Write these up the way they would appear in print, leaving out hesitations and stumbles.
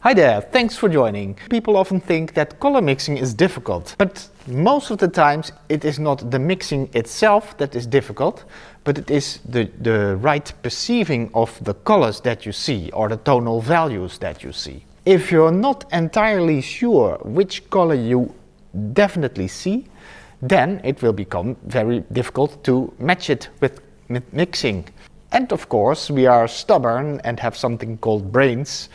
Hi there, thanks for joining. People often think that color mixing is difficult, but most of the times it is not the mixing itself that is difficult, but it is the right perceiving of the colors that you see or the tonal values that you see. If you're not entirely sure which color you definitely see, then it will become very difficult to match it with mixing. And of course we are stubborn and have something called brains.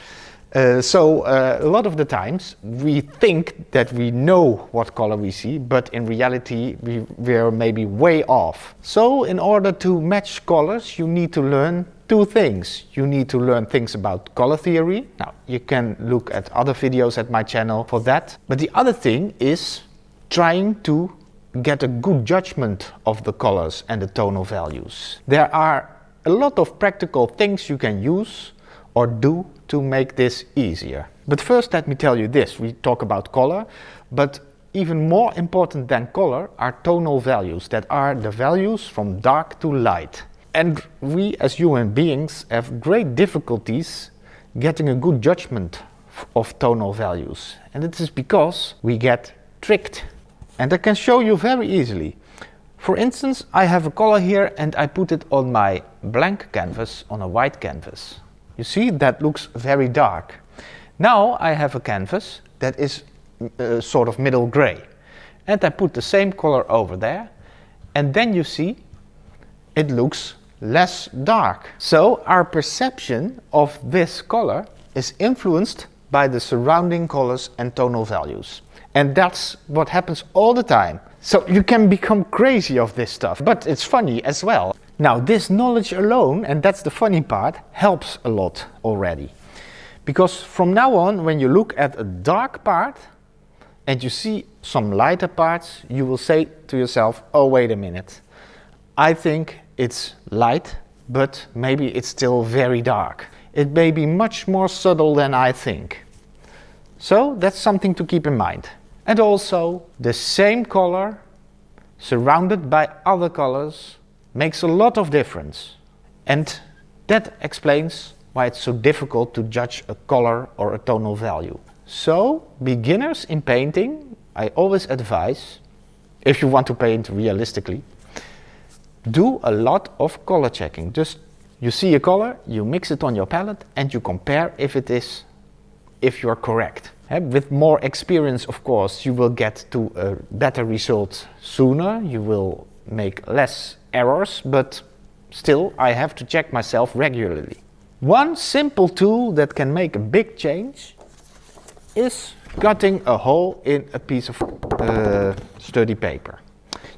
So a lot of the times we think that we know what color we see, but in reality we're maybe way off. So in order to match colors you need to learn two things. You need to learn things about color theory. Now you can look at other videos at my channel for that. But the other thing is trying to get a good judgment of the colors and the tonal values. There are a lot of practical things you can use or do to make this easier. But first let me tell you this, we talk about color, but even more important than color are tonal values, that are the values from dark to light. And we as human beings have great difficulties getting a good judgment of tonal values. And it is because we get tricked. And I can show you very easily. For instance, I have a color here and I put it on my blank canvas on a white canvas. You see, that looks very dark. Now I have a canvas that is sort of middle gray. And I put the same color over there. And then you see, it looks less dark. So our perception of this color is influenced by the surrounding colors and tonal values. And that's what happens all the time. So you can become crazy of this stuff, but it's funny as well. Now this knowledge alone, and that's the funny part, helps a lot already. Because from now on, when you look at a dark part and you see some lighter parts, you will say to yourself, oh wait a minute, I think it's light, but maybe it's still very dark. It may be much more subtle than I think. So that's something to keep in mind. And also, the same color surrounded by other colors makes a lot of difference. And that explains why it's so difficult to judge a color or a tonal value. So, beginners in painting, I always advise, if you want to paint realistically, do a lot of color checking. Just you see a color, you mix it on your palette and you compare if you're correct. With more experience, of course, you will get to a better result sooner, you will make less errors, but still I have to check myself regularly. One simple tool that can make a big change is cutting a hole in a piece of sturdy paper.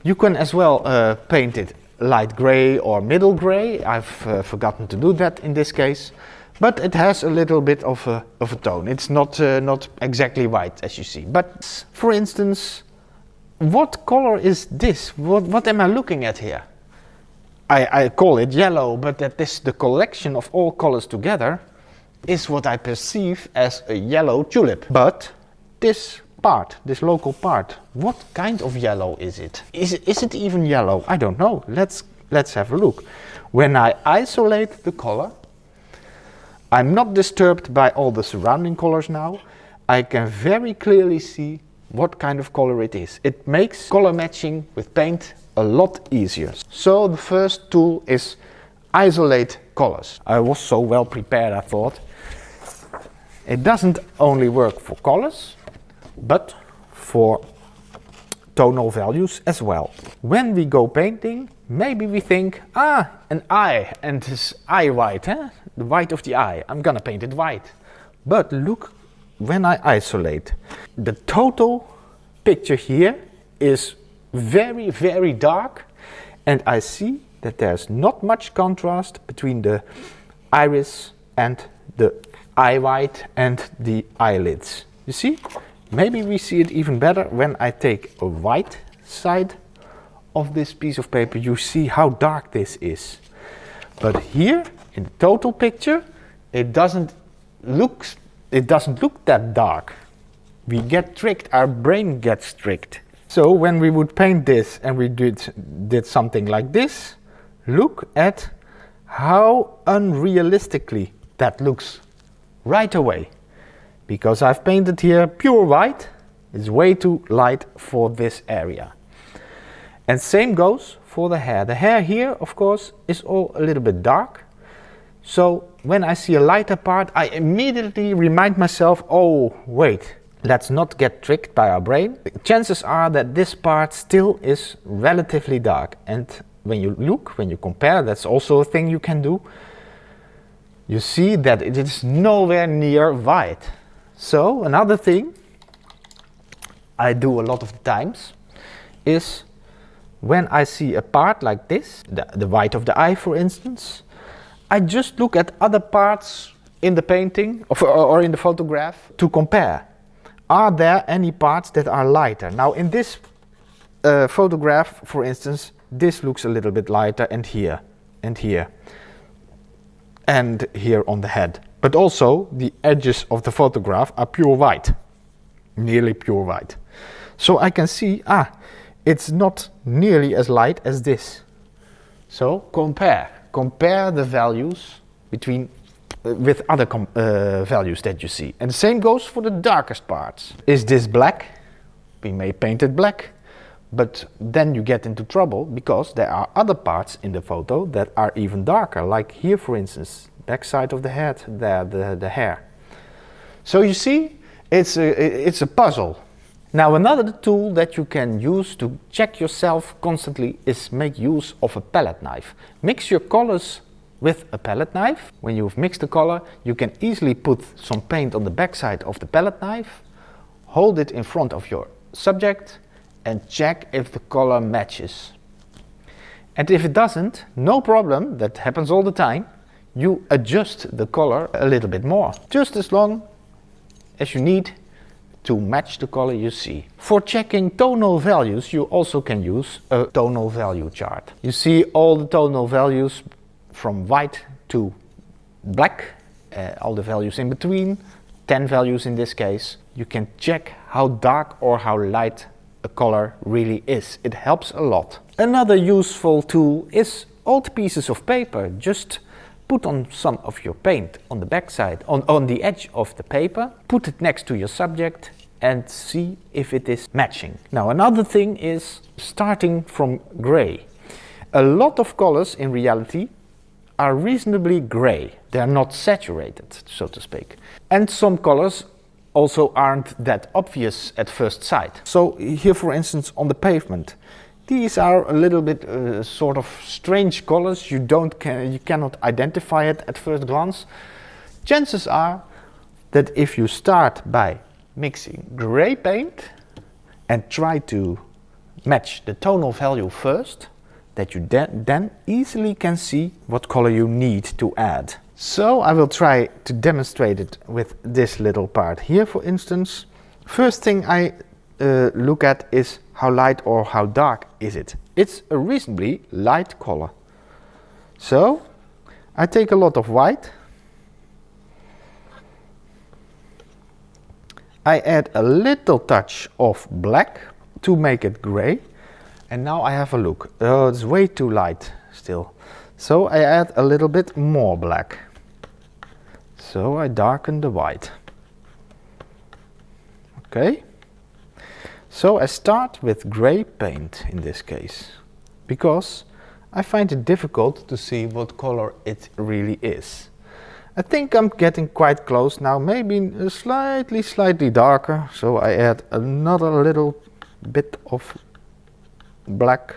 You can as well paint it light gray or middle gray. I've forgotten to do that in this case. But it has a little bit of a tone. It's not exactly white as you see. But for instance, what color is this? What am I looking at here? I call it yellow, but that is the collection of all colors together is what I perceive as a yellow tulip. But this part, this local part, what kind of yellow is it? Is it even yellow? I don't know. Let's have a look. When I isolate the color, I'm not disturbed by all the surrounding colors now. I can very clearly see what kind of color it is. It makes color matching with paint a lot easier. So the first tool is isolate colors. I was so well prepared, I thought. It doesn't only work for colors, but for tonal values as well. When we go painting, maybe we think, an eye and this eye white, the white of the eye, I'm gonna paint it white. But look, when I isolate, the total picture here is very, very dark, and I see that there's not much contrast between the iris and the eye white and the eyelids. You see? Maybe we see it even better when I take a white side of this piece of paper. You see how dark this is. But here, in the total picture, it doesn't look that dark. We get tricked, our brain gets tricked. So when we would paint this and we did something like this, look at how unrealistically that looks right away. because I've painted here pure white. It's way too light for this area. And same goes for the hair. The hair here, of course, is all a little bit dark. So when I see a lighter part, I immediately remind myself, oh, wait, let's not get tricked by our brain. Chances are that this part still is relatively dark. And when you look, when you compare, that's also a thing you can do. You see that it is nowhere near white. So another thing I do a lot of times is when I see a part like this, the white of the eye for instance, I just look at other parts in the painting or in the photograph to compare. Are there any parts that are lighter? Now in this photograph, for instance, this looks a little bit lighter, and here, and here, and here on the head. But also the edges of the photograph are pure white, nearly pure white. So I can see, it's not nearly as light as this. So compare the values between with other values that you see. And the same goes for the darkest parts. Is this black? We may paint it black, but then you get into trouble because there are other parts in the photo that are even darker, like here for instance, back side of the head, there, the hair. So you see, it's a puzzle. Now another tool that you can use to check yourself constantly is make use of a palette knife. Mix your colors with a palette knife. When you've mixed the color, you can easily put some paint on the backside of the palette knife, hold it in front of your subject and check if the color matches. And if it doesn't, no problem, that happens all the time, you adjust the color a little bit more, just as long as you need to match the color you see. For checking tonal values, you also can use a tonal value chart. You see all the tonal values from white to black, all the values in between, 10 values in this case. You can check how dark or how light a color really is. It helps a lot. Another useful tool is old pieces of paper. Just put on some of your paint on the backside, on the edge of the paper, put it next to your subject and see if it is matching. Now another thing is starting from gray. A lot of colors in reality are reasonably gray. They are not saturated, so to speak. And some colors also aren't that obvious at first sight. So here for instance on the pavement, these are a little bit sort of strange colors. You cannot identify it at first glance. Chances are that if you start by mixing gray paint and try to match the tonal value first, that you then easily can see what color you need to add. So I will try to demonstrate it with this little part here for instance. First thing I look at is how light or how dark is it. It's a reasonably light color. So I take a lot of white. I add a little touch of black to make it gray. And now I have a look. Oh, it's way too light still. So I add a little bit more black. So I darken the white. Okay. So I start with gray paint in this case, because I find it difficult to see what color it really is. I think I'm getting quite close now, maybe slightly darker. So I add another little bit of black,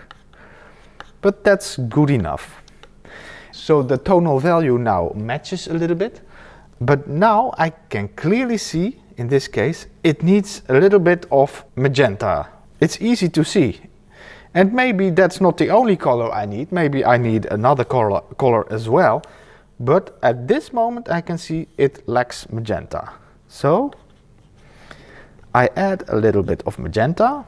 but that's good enough. So the tonal value now matches a little bit, but now I can clearly see, in this case, it needs a little bit of magenta. It's easy to see. And maybe that's not the only color I need, maybe I need another color as well, but at this moment I can see it lacks magenta. So I add a little bit of magenta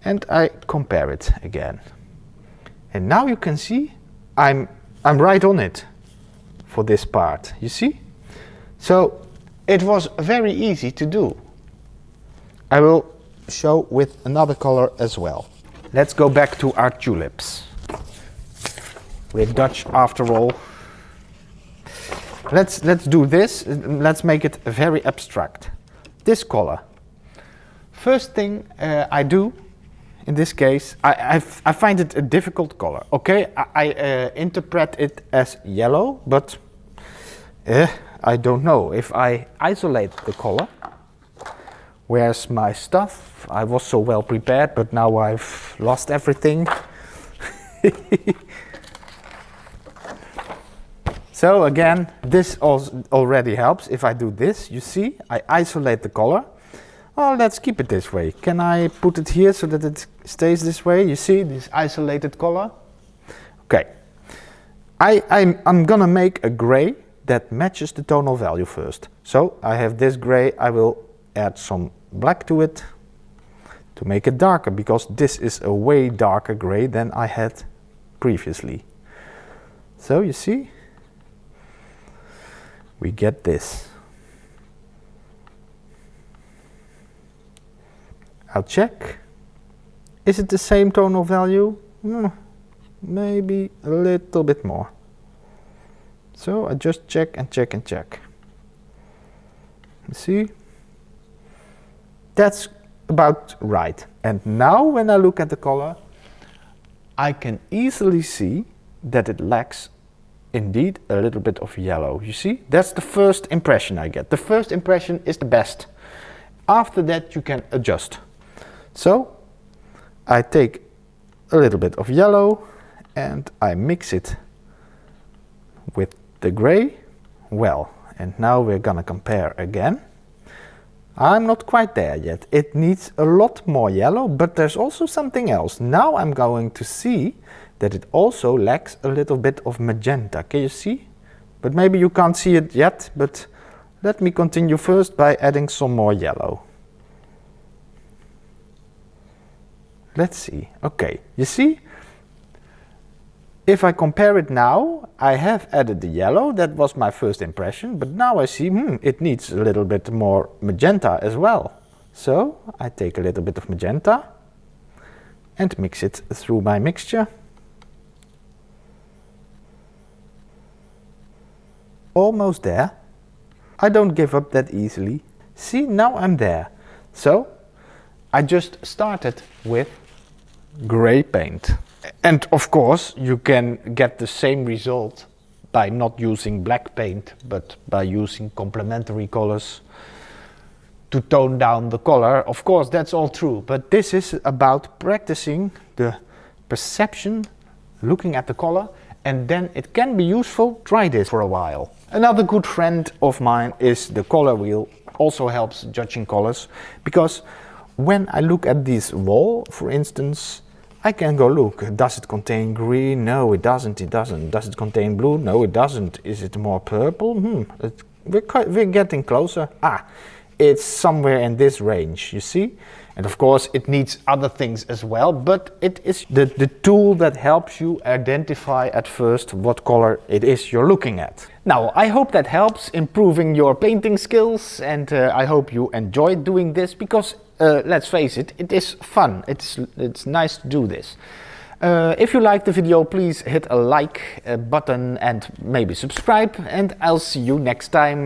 and I compare it again. And now you can see I'm right on it for this part, you see? So it was very easy to do. I will show with another color as well. Let's go back to our tulips. We're Dutch after all. let's do this. Let's make it very abstract. This color. First thing I do, in this case, I find it a difficult color. Okay, I interpret it as yellow, but I don't know. If I isolate the color, where's my stuff? I was so well prepared, but now I've lost everything. So again, this already helps. If I do this, you see, I isolate the color. Oh, let's keep it this way. Can I put it here so that it stays this way? You see this isolated color? Okay. I'm gonna make a gray that matches the tonal value first. So I have this gray, I will add some black to it to make it darker, because this is a way darker gray than I had previously. So you see, we get this. I'll check. Is it the same tonal value? Maybe a little bit more. So I just check and check and check. You see? That's about right. And now when I look at the color, I can easily see that it lacks indeed a little bit of yellow. You see? That's the first impression I get. The first impression is the best. After that you can adjust. So I take a little bit of yellow and I mix it with the gray. Well, and now we're gonna compare again. I'm not quite there yet. It needs a lot more yellow, but there's also something else. Now I'm going to see that it also lacks a little bit of magenta. Can you see? But maybe you can't see it yet, but let me continue first by adding some more yellow. Let's see. Okay, you see? If I compare it now, I have added the yellow. That was my first impression, but now I see, it needs a little bit more magenta as well. So I take a little bit of magenta and mix it through my mixture. Almost there. I don't give up that easily. See, now I'm there. So I just started with gray paint. And of course you can get the same result by not using black paint, but by using complementary colors to tone down the color. Of course that's all true, but this is about practicing the perception, looking at the color, and then it can be useful. Try this for a while. Another good friend of mine is the color wheel. Also helps judging colors, because when I look at this wall, for instance, I can go look, does it contain green? No, it doesn't, it doesn't. Does it contain blue? No, it doesn't. Is it more purple? We're getting closer. It's somewhere in this range, you see? And of course it needs other things as well, but it is the tool that helps you identify at first what color it is you're looking at. Now, I hope that helps improving your painting skills, and I hope you enjoyed doing this, because let's face it, it is fun. It's nice to do this. If you liked the video, please hit a like button and maybe subscribe, and I'll see you next time.